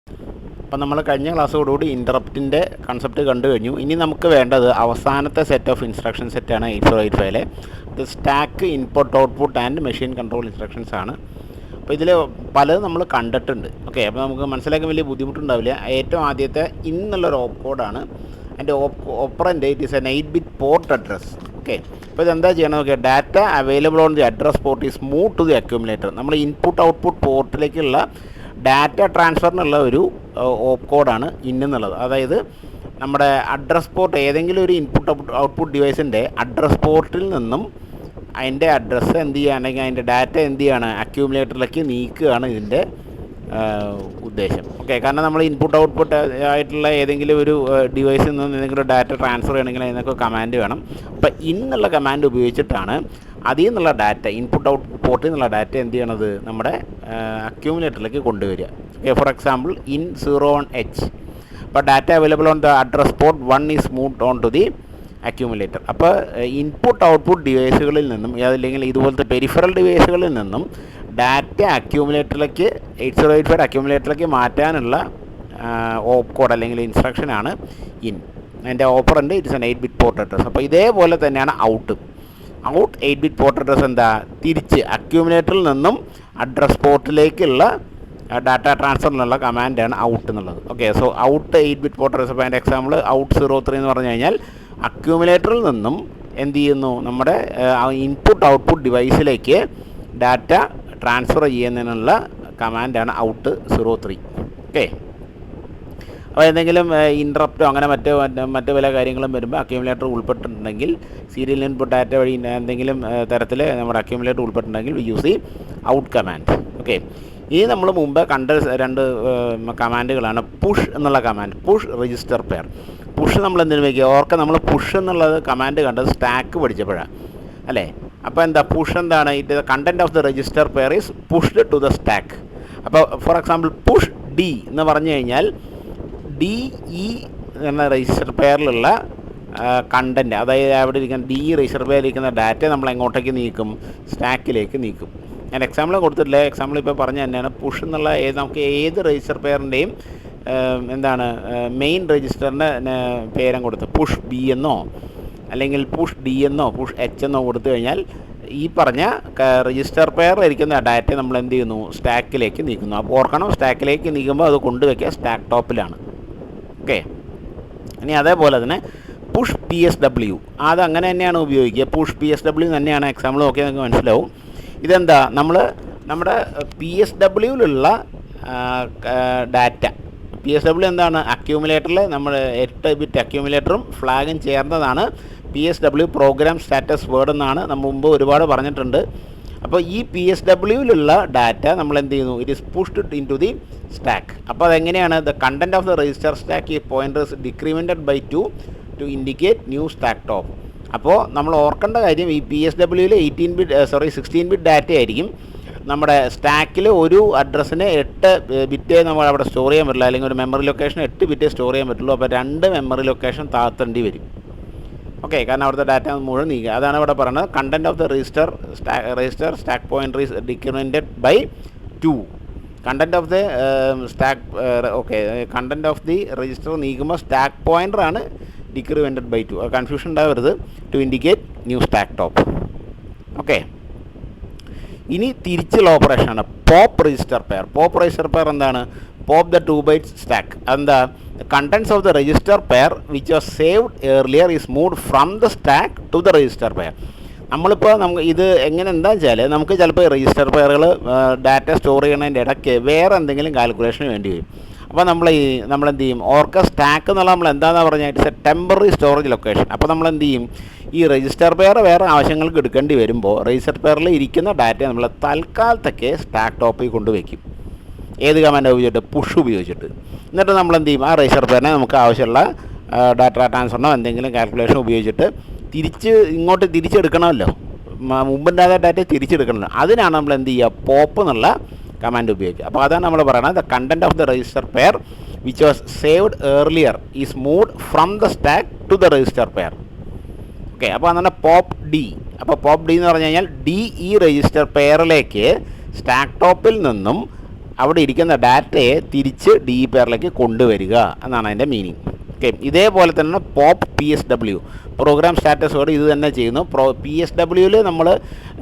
അപ്പോൾ നമ്മൾ കഴിഞ്ഞ ക്ലാസ്സോടുകൂടി ഇൻ്ററപ്റ്റിൻ്റെ കൺസെപ്റ്റ് കണ്ടു കഴിഞ്ഞു. ഇനി നമുക്ക് വേണ്ടത് അവസാനത്തെ സെറ്റ് ഓഫ് ഇൻസ്ട്രക്ഷൻ സെറ്റാണ് 8085-ലെ. ഇത് stack, input, output and machine control instructions ആണ്. അപ്പോൾ ഇതിൽ പലതും നമ്മൾ കണ്ടിട്ടുണ്ട്. ഓക്കെ, അപ്പോൾ നമുക്ക് മനസ്സിലാക്കാൻ വലിയ ബുദ്ധിമുട്ടുണ്ടാവില്ല. ഏറ്റവും ആദ്യത്തെ എന്നുള്ളൊരു ഓപ്പ് കോഡാണ്. അതിൻ്റെ operand it is an 8-bit port address. Okay, അപ്പോൾ ഇതെന്താ ചെയ്യണം നോക്കിയാൽ data available on the address port is move to the accumulator. നമ്മൾ ഇൻപുട്ട് ഔട്ട്പുട്ട് പോർട്ടിലേക്കുള്ള ഡാറ്റ ട്രാൻസ്ഫറിനുള്ള ഒരു ഓപ്പ് കോഡാണ് എന്നുള്ളത്. അതായത് നമ്മുടെ അഡ്രസ് പോർട്ട്, ഏതെങ്കിലും ഒരു ഇൻപുട്ട് ഔട്ട്പുട്ട് ഡിവൈസിൻ്റെ അഡ്രസ് പോർട്ടിൽ നിന്നും അതിൻ്റെ അഡ്രസ്സ് എന്ത് ചെയ്യുകയാണെങ്കിൽ അതിൻ്റെ ഡാറ്റ എന്ത് ചെയ്യുകയാണ്, അക്യൂമുലേറ്ററിലേക്ക് നീക്കുകയാണ് ഇതിൻ്റെ ഉദ്ദേശം. ഓക്കെ, കാരണം നമ്മൾ ഇൻപുട്ട് ഔട്ട്പുട്ട് ആയിട്ടുള്ള ഏതെങ്കിലും ഒരു ഡിവൈസിൽ നിന്ന് ഏതെങ്കിലും ഡാറ്റ ട്രാൻസ്ഫർ ചെയ്യണമെങ്കിൽ അതിനൊക്കെ കമാൻഡ് വേണം. അപ്പോൾ എന്നുള്ള കമാൻഡ് ഉപയോഗിച്ചിട്ടാണ് അതിൽ നിന്നുള്ള ഡാറ്റ, ഇൻപുട്ട് ഔട്ട് പോർട്ടിൽ നിന്നുള്ള ഡാറ്റ എന്ത് ചെയ്യണത്, നമ്മുടെ അക്യൂമുലേറ്ററിലേക്ക് കൊണ്ടുവരിക. Okay, for example in 01H. അപ്പോൾ data available on the address port 1 is moved on to the accumulator. അപ്പോൾ ഇൻപുട്ട് ഔട്ട്പുട്ട് ഡിവൈസുകളിൽ നിന്നും അല്ലെങ്കിൽ ഇതുപോലത്തെ പെരിഫറൽ ഡിവൈസുകളിൽ നിന്നും ഡാറ്റ അക്യൂമുലേറ്ററിലേക്ക് 8085 അക്യൂമുലേറ്ററിലേക്ക് മാറ്റാനുള്ള ഓപ്പ് കോഡ് അല്ലെങ്കിൽ ഇൻസ്ട്രക്ഷനാണ് ഇൻ. അതിൻ്റെ operant it's an 8-bit port address. അപ്പോൾ ഇതേപോലെ തന്നെയാണ് ഔട്ട്. 8-bit പോർട്ട് അഡ്രസ് എന്താ, തിരിച്ച് അക്യൂമുലേറ്ററിൽ നിന്നും അഡ്രസ് പോർട്ടിലേക്കുള്ള ഡാറ്റ ട്രാൻസ്ഫറിനുള്ള കമാൻഡാണ് ഔട്ട് എന്നുള്ളത്. Okay, so out 8-bit port address. അപ്പോൾ അതിൻ്റെ എക്സാമ്പിൾ ഔട്ട് 03 എന്ന് പറഞ്ഞു കഴിഞ്ഞാൽ അക്യൂമുലേറ്ററിൽ നിന്നും എന്ത് ചെയ്യുന്നു, നമ്മുടെ ഇൻപുട്ട് ഔട്ട്പുട്ട് ഡിവൈസിലേക്ക് ഡാറ്റ ട്രാൻസ്ഫർ ചെയ്യുന്നതിനുള്ള കമാൻഡാണ് ഔട്ട് 03. ഓക്കെ, അപ്പോൾ എന്തെങ്കിലും ഇൻട്രപ്റ്റോ അങ്ങനെ മറ്റ് പല കാര്യങ്ങളും വരുമ്പോൾ അക്യൂമുലേറ്റർ ഉൾപ്പെട്ടിട്ടുണ്ടെങ്കിൽ, സീരിയൽ ഇൻപുട്ട് ഡാറ്റ വഴി എന്തെങ്കിലും തരത്തിൽ നമ്മുടെ അക്യൂമുലേറ്റർ ഉൾപ്പെട്ടിട്ടുണ്ടെങ്കിൽ we use the out command. Okay, ഇനി നമ്മൾ മുമ്പ് കണ്ട രണ്ട് കമാൻഡുകളാണ് പുഷ് എന്നുള്ള command, push register pair. Push നമ്മൾ എന്തിനു വയ്ക്കുക, ഓർക്ക നമ്മൾ പുഷ് എന്നുള്ളത് കമാൻഡ് കണ്ടത് സ്റ്റാക്ക് പഠിച്ചപ്പോഴാണ് അല്ലേ. അപ്പോൾ എന്താ പുഷ് എന്താണ്, it content of the register pair is pushed to the stack. അപ്പോൾ ഫോർ എക്സാമ്പിൾ പുഷ് ഡി എന്ന് പറഞ്ഞു കഴിഞ്ഞാൽ DE എന്ന രജിസ്റ്റർ പെയറിലുള്ള കണ്ടൻറ്റ്, അതായത് അവിടെ ഇരിക്കുന്ന DE രജിസ്റ്റർ പെയറിലിരിക്കുന്ന ഡാറ്റ നമ്മൾ എങ്ങോട്ടേക്ക് നീക്കും, സ്റ്റാക്കിലേക്ക് നീക്കും. ഞാൻ എക്സാമ്പിൾ കൊടുത്തിട്ടില്ല, എക്സാമ്പിൾ ഇപ്പോൾ പറഞ്ഞ തന്നെയാണ്. പുഷ് എന്നുള്ള നമുക്ക് ഏത് രജിസ്റ്റർ പെയറിൻ്റെയും എന്താണ് മെയിൻ രജിസ്റ്ററിൻ്റെ പേരും കൊടുത്ത് പുഷ് B എന്നോ അല്ലെങ്കിൽ പുഷ് D എന്നോ പുഷ് H എന്നോ കൊടുത്തു കഴിഞ്ഞാൽ ഈ പറഞ്ഞ രജിസ്റ്റർ പെയർ ഇരിക്കുന്ന ഡാറ്റ നമ്മൾ എന്ത് ചെയ്യുന്നു, സ്റ്റാക്കിലേക്ക് നീക്കുന്നു. അപ്പോൾ ഓർക്കണം, സ്റ്റാക്കിലേക്ക് നീക്കുമ്പോൾ അത് കൊണ്ടുവയ്ക്കുക സ്റ്റാക്ക് ടോപ്പിലാണ്. ഓക്കെ, ഇനി അതേപോലെ തന്നെ പുഷ് PSW, അത് അങ്ങനെ തന്നെയാണ് ഉപയോഗിക്കുക. പുഷ് PSW തന്നെയാണ് എക്സാമ്പിൾ നോക്കിയാൽ നിങ്ങൾക്ക് മനസ്സിലാവും. ഇതെന്താ, നമ്മൾ നമ്മുടെ PSWയിലുള്ള ഡാറ്റ, PSW എന്താണ്, അക്യൂമുലേറ്ററിൽ നമ്മൾ 8-bit അക്യൂമുലേറ്ററും ഫ്ലാഗും ചേർന്നതാണ് PSW, പ്രോഗ്രാം സ്റ്റാറ്റസ് വേർഡ് എന്നാണ് നമ്മൾ മുമ്പ് ഒരുപാട് പറഞ്ഞിട്ടുണ്ട്. അപ്പോൾ ഈ PSWയിലുള്ള ഡാറ്റ നമ്മൾ എന്ത് ചെയ്യുന്നു, it is pushed into the stack. അപ്പോൾ അതെങ്ങനെയാണ്, the content of the register stack ഈ pointers decremented by 2 to indicate new stack top. അപ്പോൾ നമ്മൾ ഓർക്കേണ്ട കാര്യം, ഈ PSWയിൽ 16-bit ഡാറ്റ ആയിരിക്കും. നമ്മുടെ സ്റ്റാക്കിൽ ഒരു അഡ്രസ്സിന് 8 ബിറ്റ് നമ്മൾ അവിടെ സ്റ്റോർ ചെയ്യാൻ പറ്റില്ല, അല്ലെങ്കിൽ ഒരു മെമ്മറി ലൊക്കേഷൻ 8 ബിറ്റ് സ്റ്റോർ ചെയ്യാൻ പറ്റുള്ളൂ. അപ്പോൾ 2 മെമ്മറി ലൊക്കേഷൻ താഴ്ത്തേണ്ടി വരും. ഓക്കെ, കാരണം അവിടുത്തെ ഡാറ്റ മുഴുവൻ നീക്കുക. അതാണ് ഇവിടെ പറയുന്നത്, content of the register stack pointer is decremented by 2. Content of the stack okay content of the register നീക്കുമ്പോൾ സ്റ്റാക്ക് പോയിൻറ്ററാണ് ഡിക്രിമെൻറ്റഡ് ബൈ 2. കൺഫ്യൂഷൻ ഉണ്ടാവരുത്, to indicate new stack top. Okay, ഇനി തിരിച്ചുള്ള ഓപ്പറേഷനാണ് pop register pair. Pop register pair എന്താണ്, pop the 2 bytes stack. എന്താ, contents of the register pair which was saved earlier is moved from the stack to the register pair. നമ്മളിപ്പോൾ ഇത് എങ്ങനെ എന്താണെന്ന് വെച്ചാൽ, നമുക്ക് ചിലപ്പോൾ രജിസ്റ്റർ പെയറുകൾ ഡാറ്റ സ്റ്റോർ ചെയ്യുന്നതിൻ്റെ ഇടയ്ക്ക് വേറെ എന്തെങ്കിലും കാൽക്കുലേഷന് വേണ്ടി വരും. അപ്പോൾ നമ്മളെന്ത് ചെയ്യും, ഓർക്ക സ്റ്റാക്ക് എന്നുള്ള നമ്മൾ എന്താണെന്ന് പറഞ്ഞാൽ it's A temporary storage location. അപ്പോൾ നമ്മളെന്ത് ചെയ്യും, ഈ രജിസ്റ്റർ പെയർ വേറെ ആവശ്യങ്ങൾക്ക് എടുക്കേണ്ടി വരുമ്പോൾ രജിസ്റ്റർ പെയറിൽ ഇരിക്കുന്ന ഡാറ്റ നമ്മൾ തൽക്കാലത്തൊക്കെ സ്റ്റാക്ക് ടോപ്പിൽ കൊണ്ടുവയ്ക്കും. ഏത് കമാൻഡ് ഉപയോഗിച്ചിട്ട്, പുഷ് ഉപയോഗിച്ചിട്ട്. എന്നിട്ട് നമ്മൾ എന്ത് ചെയ്യും, ആ രജിസ്റ്റർ പെയറിനെ നമുക്ക് ആവശ്യമുള്ള ഡാറ്റ ട്രാൻസ്ഫറിനോ എന്തെങ്കിലും കാൽക്കുലേഷൻ ഉപയോഗിച്ചിട്ട് ഇങ്ങോട്ട് തിരിച്ചെടുക്കണമല്ലോ, മുമ്പുണ്ടായ ഡാറ്റ തിരിച്ചെടുക്കണമല്ലോ. അതിനാണ് നമ്മൾ എന്ത് ചെയ്യുക, പോപ്പ് എന്നുള്ള കമാൻഡ് ഉപയോഗിക്കുക. അപ്പോൾ അതാണ് നമ്മൾ പറയുന്നത്, the content of the register pair which was saved earlier is moved from the stack to the register pair. Okay, അപ്പോൾ അതാണ് പോപ്പ് ഡി. അപ്പോൾ പോപ്പ് ഡി എന്ന് പറഞ്ഞു കഴിഞ്ഞാൽ DE രജിസ്റ്റർ പെയറിലേക്ക് സ്റ്റാക്ക് ടോപ്പിൽ നിന്നും അവിടെ ഇരിക്കുന്ന ഡാറ്റയെ തിരിച്ച് ഡി പെയറിലേക്ക് കൊണ്ടുവരിക എന്നാണ് അതിൻ്റെ മീനിങ്. ഓക്കെ, ഇതേപോലെ തന്നെ pop PSW program status word ഇത് തന്നെ ചെയ്യുന്നു. PSWയിൽ നമ്മൾ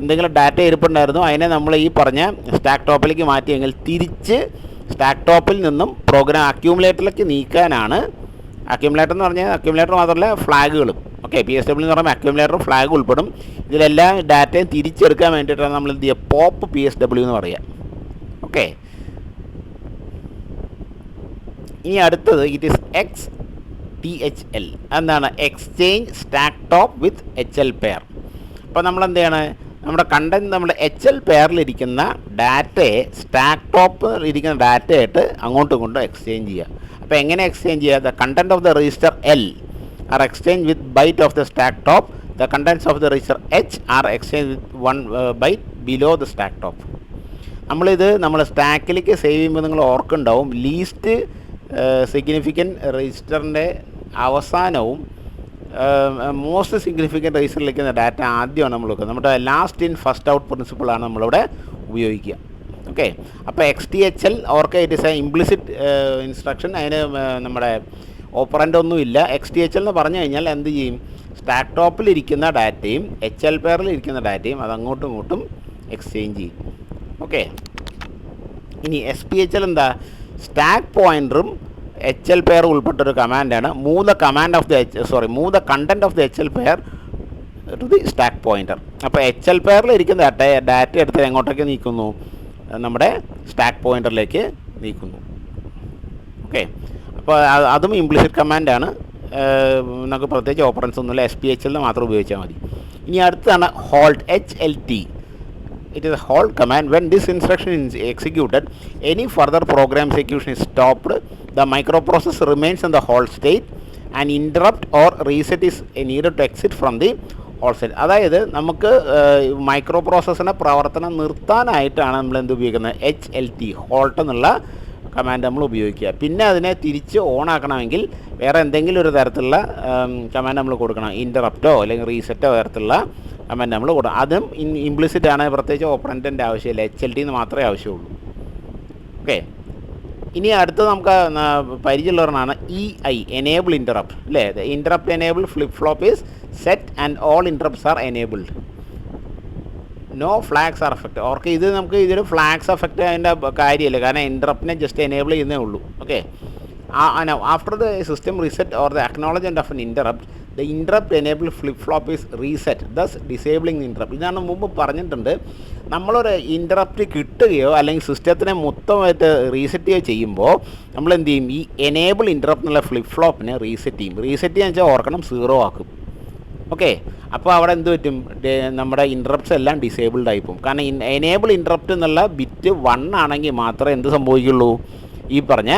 എന്തെങ്കിലും ഡാറ്റ ഇരിപ്പുണ്ടായിരുന്നു, അതിനെ നമ്മൾ ഈ പറഞ്ഞ സ്റ്റാക്ക് ടോപ്പിലേക്ക് മാറ്റിയെങ്കിൽ തിരിച്ച് സ്റ്റാക്ക് ടോപ്പിൽ നിന്നും പ്രോഗ്രാം അക്യൂമുലേറ്ററിലേക്ക് നീക്കാനാണ്. അക്യൂമുലേറ്റർ എന്ന് പറഞ്ഞാൽ അക്യൂമുലേറ്റർ മാത്രമല്ല ഫ്ലാഗുകളും. ഓക്കെ, PSW എന്ന് പറയുമ്പോൾ അക്യൂമുലേറ്ററും ഫ്ലാഗ് ഉൾപ്പെടും. ഇതിലെല്ലാം ഡാറ്റയും തിരിച്ചെടുക്കാൻ വേണ്ടിയിട്ടാണ് നമ്മൾ എന്ത് ചെയ്യുക, പോപ്പ് PSW എന്ന് പറയുക. ഓക്കെ, ഇനി അടുത്തത് ഇറ്റ് ഈസ് XTHL. എന്താണ്? എക്സ്ചേഞ്ച് സ്റ്റാക്ക് ടോപ്പ് വിത്ത് HL പെയർ. അപ്പോൾ നമ്മൾ എന്ത് ചെയ്യണം, നമ്മുടെ കണ്ടന്റ് നമ്മൾ HL പെയറിലിരിക്കുന്ന ഡാറ്റയെ സ്റ്റാക്ക് ടോപ്പ് ഇരിക്കുന്ന ഡാറ്റയായിട്ട് അങ്ങോട്ടും ഇങ്ങോട്ടും എക്സ്ചേഞ്ച് ചെയ്യുക. അപ്പോൾ എങ്ങനെ എക്സ്ചേഞ്ച് ചെയ്യുക? The content of the register L are exchange with byte of the stack top. The contents of the register H are exchange with 1 byte below the stack top. നമ്മളിത് നമ്മൾ സ്റ്റാക്കിലേക്ക് സേവ് ചെയ്യുമ്പോൾ നിങ്ങൾ ഓർക്കുണ്ടാവും, least significant രജിസ്റ്ററിൻ്റെ അവസാനവും most significant രജിസ്റ്ററിലേക്ക് data ആദ്യമാണ് നമ്മൾ വെക്കുന്നത്. നമ്മുടെ ലാസ്റ്റ് ഇൻ ഫസ്റ്റ് ഔട്ട് പ്രിൻസിപ്പിളാണ് നമ്മളിവിടെ ഉപയോഗിക്കുക. ഓക്കെ, അപ്പോൾ XTHL ഓർക്കുക, it is A implicit instruction. അതിന് നമ്മുടെ ഓപ്പറൻ്റ് ഒന്നുമില്ല. XTHL എന്ന് പറഞ്ഞു കഴിഞ്ഞാൽ എന്ത് ചെയ്യും, സ്റ്റാക്ക് ടോപ്പിലിരിക്കുന്ന ഡാറ്റയും HL പെയറിലിരിക്കുന്ന ഡാറ്റയും അത് അങ്ങോട്ടും ഇങ്ങോട്ടും എക്സ്ചേഞ്ച് ചെയ്യും. ഓക്കെ, ഇനി SPHL എന്താ? സ്റ്റാക്ക് പോയിൻ്ററും HL പെയർ ഉൾപ്പെട്ടൊരു കമാൻഡാണ്. Move the content of the HL pair to the stack pointer. അപ്പോൾ HL പെയറിലിരിക്കുന്ന ഡാറ്റ എടുത്ത് എങ്ങോട്ടേക്ക് നീക്കുന്നു? നമ്മുടെ സ്റ്റാക്ക് പോയിൻ്ററിലേക്ക് നീക്കുന്നു. ഓക്കെ, അപ്പോൾ അതും ഇംപ്ലിസിറ്റ് കമാൻഡാണ്. നമുക്ക് പ്രത്യേകിച്ച് ഓപ്പറൻസ് ഒന്നുമില്ല, SPHL മാത്രം ഉപയോഗിച്ചാൽ മതി. ഇനി അടുത്താണ് halt, HLT. It is a halt command. When this instruction is executed, any further program execution is stopped. The microprocessor remains in the halt state. An interrupt or reset is needed to exit from the halt state. അതായത് നമുക്ക് micro പ്രോസസ്സിൻ്റെ പ്രവർത്തനം നിർത്താനായിട്ടാണ് നമ്മൾ എന്ത് ഉപയോഗിക്കുന്നത്? HLT, halt എന്നുള്ള command നമ്മൾ ഉപയോഗിക്കുക. പിന്നെ അതിനെ തിരിച്ച് ഓൺ ആക്കണമെങ്കിൽ വേറെ എന്തെങ്കിലും ഒരു തരത്തിലുള്ള കമാൻഡ് നമ്മൾ കൊടുക്കണം. ഇൻ്ററപ്റ്റോ അല്ലെങ്കിൽ റീസെറ്റോ തരത്തിലുള്ള കമാൻഡ് നമ്മൾ കൊടുക്കണം. അതും ഇംപ്ലിസിറ്റ് ആണ്, പ്രത്യേകിച്ച് ഓപ്പറൻറ്റിൻ്റെ ആവശ്യമില്ല, HLT എന്ന് മാത്രമേ ആവശ്യമുള്ളൂ. ഓക്കെ, ഇനി അടുത്ത് നമുക്ക് പരിചയമുള്ളവരാണ് EI, എനേബിൾ ഇൻ്ററപ്റ്റ് അല്ലേ? Interrupt enable flip flop is set and all interrupts are enabled. No flags are effect. ഓർക്ക് ഇത് നമുക്ക് ഇതൊരു ഫ്ലാഗ്സ് എഫക്റ്റ് അതിൻ്റെ കാര്യമില്ല, കാരണം ഇൻ്ററപ്റ്റിനെ ജസ്റ്റ് എനേബിൾ ചെയ്യുന്നേ ഉള്ളൂ. Okay, after the system reset or the acknowledgement of an interrupt, the interrupt enable flip flop is reset, thus disabling interrupt. ഇതാണ് മുമ്പ് പറഞ്ഞിട്ടുണ്ട്. നമ്മളൊരു ഇൻ്ററപ്റ്റ് കിട്ടുകയോ അല്ലെങ്കിൽ സിസ്റ്റത്തിനെ മൊത്തമായിട്ട് റീസെറ്റ് ചെയ്യുമ്പോൾ നമ്മൾ എന്ത് ചെയ്യും? ഈ എനേബിൾ ഇൻ്ററപ്റ്റ് എന്നുള്ള ഫ്ലിപ്പ് ഫ്ലോപ്പിനെ റീസെറ്റ് ചെയ്യും. റീസെറ്റ് ചെയ്യാന്ന് വെച്ചാൽ ഓർക്കണം, 0 ആക്കും. ഓക്കെ, അപ്പോൾ അവിടെ എന്ത് പറ്റും? നമ്മുടെ ഇൻ്ററപ്റ്റ്സ് എല്ലാം ഡിസേബിൾഡ് ആയി പോകും. കാരണം എനേബിൾ ഇൻ്ററപ്റ്റ് എന്നുള്ള ബിറ്റ് 1 ആണെങ്കിൽ മാത്രമേ എന്ത് സംഭവിക്കുള്ളൂ? ഈ പറഞ്ഞ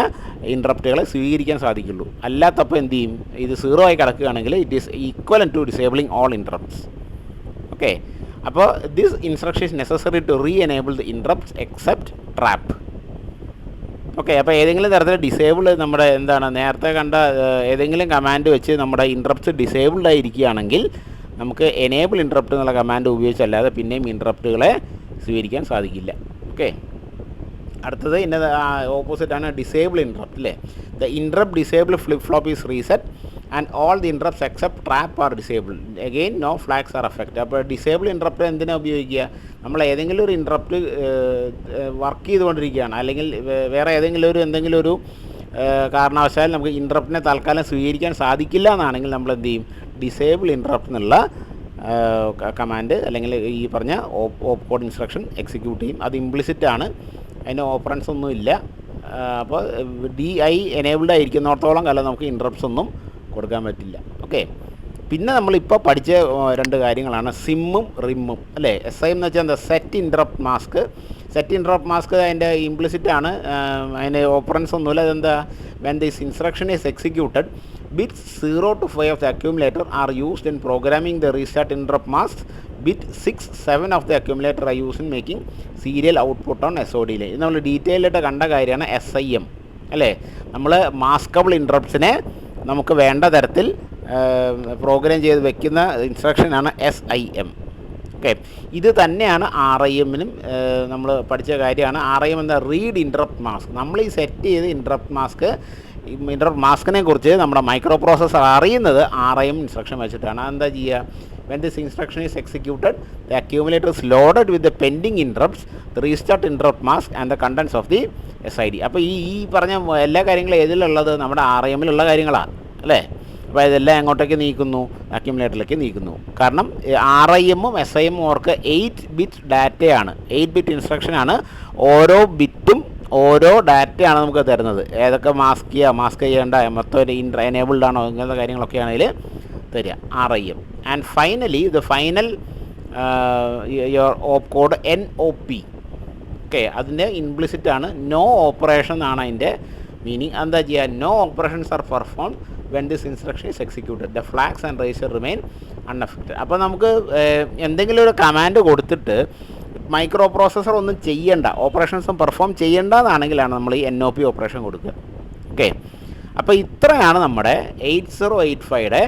ഇൻ്ററപ്റ്റുകളെ സ്വീകരിക്കാൻ സാധിക്കുള്ളൂ. അല്ലാത്തപ്പോൾ എന്ത് ചെയ്യും? ഇത് 0 ആയി കിടക്കുകയാണെങ്കിൽ it is equal to disabling all interrupts. Okay, അപ്പോൾ this instruction is necessary to re enable the interrupts except trap. Okay, അപ്പോൾ ഏതെങ്കിലും തരത്തിൽ ഡിസേബിൾ നമ്മുടെ എന്താണ് നേരത്തെ കണ്ട ഏതെങ്കിലും കമാൻഡ് വെച്ച് നമ്മുടെ ഇൻ്ററപ്റ്റ്സ് ഡിസേബിൾഡ് ആയിരിക്കുകയാണെങ്കിൽ നമുക്ക് എനേബിൾ ഇൻ്ററപ്റ്റ് എന്നുള്ള കമാൻഡ് ഉപയോഗിച്ചല്ലാതെ പിന്നെയും ഇൻ്ററപ്റ്റുകളെ സ്വീകരിക്കാൻ സാധിക്കില്ല. ഓക്കെ, അടുത്തത് ഇന്ന ഓപ്പോസിറ്റാണ് ഡിസേബിൾ ഇൻ്ററപ്റ്റ് അല്ലേ? The interrupt disable flip flop is reset and all the interrupts except trap are disable. Again no flags are effect. അപ്പോൾ ഡിസേബിൾ ഇൻ്ററപ്റ്റ് എന്തിനാണ് ഉപയോഗിക്കുക? നമ്മൾ ഏതെങ്കിലും ഒരു ഇൻ്ററപ്റ്റ് വർക്ക് ചെയ്തുകൊണ്ടിരിക്കുകയാണ്, അല്ലെങ്കിൽ വേറെ എന്തെങ്കിലും ഒരു കാരണവശാൽ നമുക്ക് ഇൻ്ററപ്റ്റിനെ തൽക്കാലം സ്വീകരിക്കാൻ സാധിക്കില്ല എന്നാണെങ്കിൽ നമ്മൾ എന്ത് ചെയ്യും? ഡിസേബിൾ ഇൻ്ററപ്റ്റ് എന്നുള്ള കമാൻഡ് അല്ലെങ്കിൽ ഈ പറഞ്ഞ ഓപ്പ് കോഡ് ഇൻസ്ട്രക്ഷൻ എക്സിക്യൂട്ട് ചെയ്യും. അത് ഇംപ്ലിസിറ്റ് ആണ്, അതിന് ഓപ്പറൻസ് ഒന്നും ഇല്ല. അപ്പോൾ DI എനേബിൾഡ് ആയിരിക്കുന്നിടത്തോളം കാലം നമുക്ക് ഇൻ്ററപ്റ്റ്സ് ഒന്നും കൊടുക്കാൻ പറ്റില്ല. ഓക്കെ, പിന്നെ നമ്മളിപ്പോൾ പഠിച്ച 2 കാര്യങ്ങളാണ് സിമ്മും റിമ്മും അല്ലേ? SIM എന്ന് വെച്ചാൽ എന്താ? Set interrupt mask. Set interrupt mask അതിൻ്റെ ഇംപ്ലിസിറ്റ് ആണ്, അതിന് ഓപ്പറൻസ് ഒന്നുമില്ല. അതെന്താ? When this instruction is executed, bits 0 to 5 of the accumulator are used in programming the restart interrupt mask. Bit 6, 7 of the accumulator are used in making serial output on SOD line. ഇത് നമ്മൾ detail ആയിട്ട് കണ്ട കാര്യമാണ് SIM അല്ലേ? നമ്മൾ maskable ഇൻ്ററപ്റ്റ്സിനെ നമുക്ക് വേണ്ട തരത്തിൽ പ്രോഗ്രാം ചെയ്ത് വെക്കുന്ന ഇൻസ്ട്രക്ഷനാണ് SIM. ഓക്കെ, ഇത് തന്നെയാണ് RIM-നും നമ്മൾ പഠിച്ച കാര്യമാണ്. RIM എന്താ, റീഡ് ഇൻറ്ററപ്റ്റ് മാസ്ക്. നമ്മൾ ഈ സെറ്റ് ചെയ്ത് ഇൻറ്ററപ്റ്റ് മാസ്കിനെ കുറിച്ച് നമ്മുടെ മൈക്രോ പ്രോസസ്സർ അറിയുന്നത് RIM ഇൻസ്ട്രക്ഷൻ വെച്ചിട്ടാണ്. എന്താ ചെയ്യുക, when this instruction is executed, the accumulator is loaded with the pending interrupts, the restart interrupt mask and the contents of the SID. അപ്പോൾ ഈ പറഞ്ഞ എല്ലാ കാര്യങ്ങളും ഏതിലുള്ളത്, നമ്മുടെ RIM-ലുള്ള കാര്യങ്ങളാണ് അല്ലേ. അപ്പോൾ ഇതെല്ലാം എങ്ങോട്ടേക്ക് നീക്കുന്നു, അക്യുമുലേറ്ററിലേക്ക് നീക്കുന്നു. കാരണം RIM-ഉം SIM-ഉം ഓർക്ക് 8 ബിറ്റ് ഡാറ്റയാണ്, 8 ബിറ്റ് ഇൻസ്ട്രക്ഷനാണ്. ഓരോ ബിറ്റും ഓരോ ഡാറ്റയാണ് നമുക്ക് തരുന്നത്. ഏതൊക്കെ മാസ്ക് ചെയ്യേണ്ട, മൊത്തം എനേബിൾഡ് ആണോ, ഇങ്ങനത്തെ കാര്യങ്ങളൊക്കെയാണ് ഇതിൽ തരിക, RIM. And finally the final your op code NOP. Okay, അതിൻ്റെ ഇംപ്ലിസിറ്റ് ആണ്, നോ ഓപ്പറേഷൻ എന്നാണ് അതിൻ്റെ മീനിങ്. എന്താ ചെയ്യുക, no operations are perform when this instruction is executed, the flags and racer remain unaffected. അപ്പോൾ നമുക്ക് എന്തെങ്കിലും ഒരു കമാൻഡ് കൊടുത്തിട്ട് മൈക്രോ പ്രോസസ്സർ ഒന്നും ചെയ്യേണ്ട, ഓപ്പറേഷൻസും പെർഫോം ചെയ്യേണ്ടതാണെങ്കിലാണ് നമ്മൾ ഈ NOP ഓപ്പറേഷൻ കൊടുക്കുക. ഓക്കെ, അപ്പോൾ ഇത്രയാണ് നമ്മുടെ 8085-യുടെ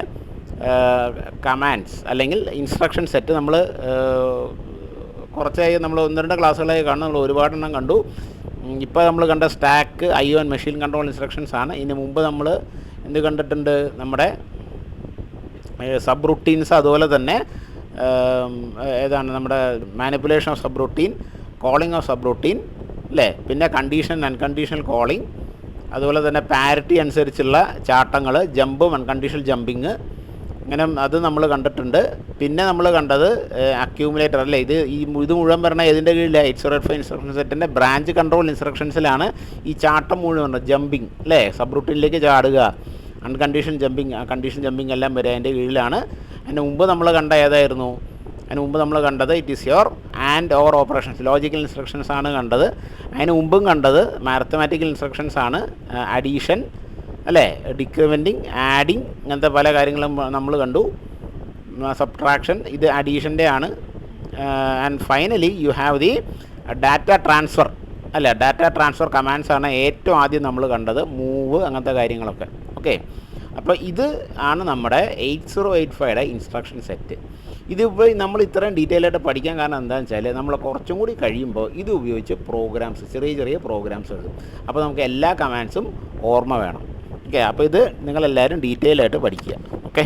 കമാൻഡ്സ് അല്ലെങ്കിൽ ഇൻസ്ട്രക്ഷൻ സെറ്റ്. നമ്മൾ കുറച്ചായി, നമ്മൾ 1-2 ക്ലാസ്സുകളായി കാണും, നമ്മൾ ഒരുപാടെണ്ണം കണ്ടു. ഇപ്പോൾ നമ്മൾ കണ്ട stack, IO and machine control instructions ആണ്. ഇതിന് മുമ്പ് നമ്മൾ എന്ത് കണ്ടിട്ടുണ്ട്, നമ്മുടെ സബ് റുട്ടീൻസ്, അതുപോലെ തന്നെ ഏതാണ് നമ്മുടെ manipulation of sub routine, calling of sub routine അല്ലേ, പിന്നെ കണ്ടീഷൻ അൺകണ്ടീഷണൽ കോളിംഗ്, അതുപോലെ തന്നെ പാരിറ്റി അനുസരിച്ചുള്ള ചാട്ടങ്ങൾ, ജമ്പും അൺകണ്ടീഷണൽ ജമ്പിങ്, ഇങ്ങനെ അത് നമ്മൾ കണ്ടിട്ടുണ്ട്. പിന്നെ നമ്മൾ കണ്ടത് അക്യൂമുലേറ്റർ അല്ലേ, ഇത് മുഴുവൻ പറഞ്ഞാൽ ഇതിൻ്റെ കീഴിൽ 8085 ഇൻസ്ട്രക്ഷൻ സെറ്റിൻ്റെ ബ്രാഞ്ച് കൺട്രോൾ ഇൻസ്ട്രക്ഷൻസിലാണ് ഈ ചാട്ടം മുഴുവൻ ജമ്പിങ് അല്ലേ, സബ് റൂട്ടീനിലേക്ക് ചാടുക, അൺകണ്ടീഷൻ ജമ്പിങ്, കണ്ടീഷൻ ജമ്പിങ് എല്ലാം വരെ അതിൻ്റെ കീഴിലാണ്. അതിന് മുമ്പ് നമ്മൾ കണ്ട ഏതായിരുന്നു, അതിന് മുമ്പ് നമ്മൾ കണ്ടത് it is your and or operations, logical instructions ആണ് കണ്ടത്. അതിന് മുമ്പും കണ്ടത് മാത്തമാറ്റിക്കൽ ഇൻസ്ട്രക്ഷൻസ് ആണ്, അഡീഷൻ അല്ലേ, ഡിക്രിമെൻറ്റിങ്, ആഡിങ്, ഇങ്ങനത്തെ പല കാര്യങ്ങളും നമ്മൾ കണ്ടു. സബ്ട്രാക്ഷൻ, ഇത് അഡീഷൻ്റെ ആണ്. And finally you have the data transfer അല്ലേ, ഡാറ്റ ട്രാൻസ്ഫർ കമാൻഡ്സ് ആണ് ഏറ്റവും ആദ്യം നമ്മൾ കണ്ടത്, മൂവ്, അങ്ങനത്തെ കാര്യങ്ങളൊക്കെ. ഓക്കെ, അപ്പോൾ ഇത് ആണ് നമ്മുടെ 8085-യുടെ ഇൻസ്ട്രക്ഷൻ സെറ്റ്. ഇതിപ്പോൾ നമ്മൾ ഇത്രയും ഡീറ്റെയിൽ ആയിട്ട് പഠിക്കാൻ കാരണം എന്താണെന്ന് വെച്ചാൽ, നമ്മൾ കുറച്ചും കൂടി കഴിയുമ്പോൾ ഇത് ഉപയോഗിച്ച് പ്രോഗ്രാംസ്, ചെറിയ പ്രോഗ്രാംസ് എഴുതും. അപ്പോൾ നമുക്ക് എല്ലാ കമാൻഡ്സും ഓർമ്മ വേണം. ഓക്കെ, അപ്പോൾ ഇത് നിങ്ങളെല്ലാവരും ഡീറ്റെയിൽ ആയിട്ട് പഠിക്കുക. ഓക്കെ.